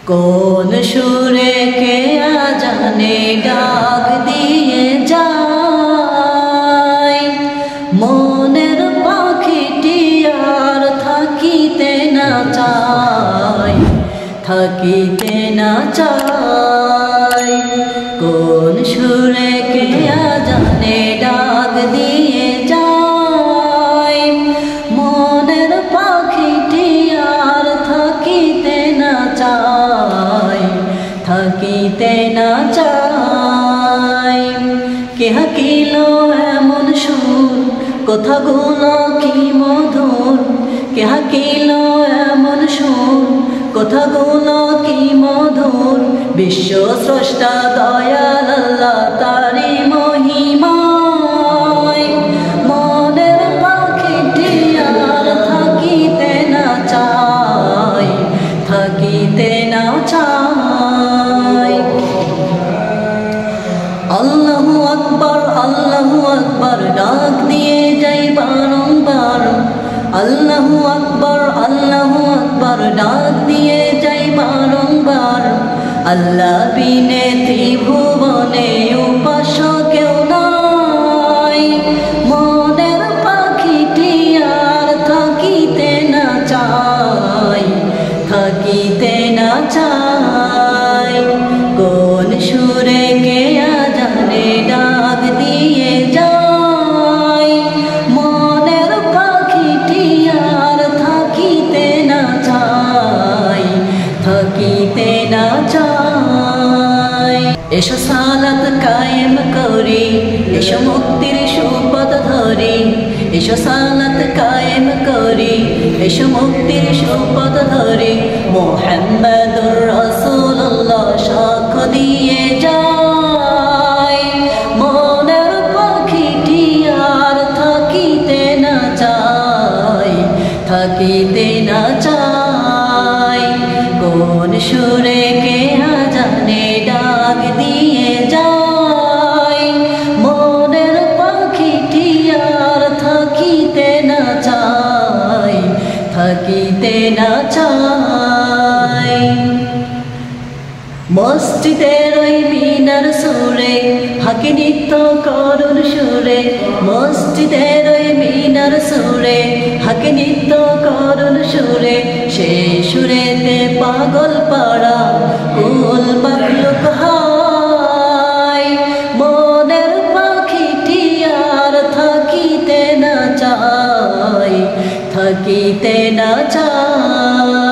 কোন সুরে কে আজানে ডাক দিয়ে যায়, মনের পাখিটি আর থাকিতে না চায়, থাকিতে না চায়। কোন সুরে কে আজানে ডাক দিয়ে যায়, মনের পাখিটি আর থাকিতে না চায়, থাকিতে না চায়। কে হাকিল এমন সুর, কথাগুলো কি মধুর, কে হাকিল এমন সুর, কথাগুলো কি মধুর। বিশ্ব স্রষ্টা দয়াল আল্লাহ তারি মহিমায়, মনের পাখিটি আর থাকিতে না চায়, থাকিতে না চায়। আল্লাহু আকবার, আল্লাহু আকবার ডাক দিয়ে যাই বারংবার। আল্লাহু আকবার, আল্লাহু আকবার ডাক দিয়ে যাই বারংবার। আল্লাহ বিনে ত্রিভুবনে উপাস্য কেউ নাই, মনের পাখিটি আর থাকিতে না চায়, থাকিতে না চায়। কোন সুরে কে আজানে ডাক দিয়ে যায়, মনের পাখিটি আর থাকিতে না চায়, থাকিতে না চায়। এসো সালাত কায়েম করি, এসো মুক্তির সুপথ ধরি, এসো সালাত কায়েম করি, এসো মুক্তির সুপথ ধরি। মুহাম্মাদুর রাসূলুল্লাহ সাক্ষ্য দিয়ে যায়, মনের পাখিটি আর থাকিতে না চায়, থাকিতে না চায়। কোন সুরে কে আজানে ডাক দিয়ে যায়, মনের পাখিটি আর থাকিতে না চায়, থাকিতে না চায়। মসজিদের ওই মিনার সুরে হাকি নিত্য করুণ সুরে, মসজিদের ওই মিনার সুরে হাকি নিত্য করুণ সুরে। সে সুরেতে পাগল পাড়া কুল মাখলুক হায়, মনের পাখিটি আর থাকিতে না চায়, থাকিতে না চায়।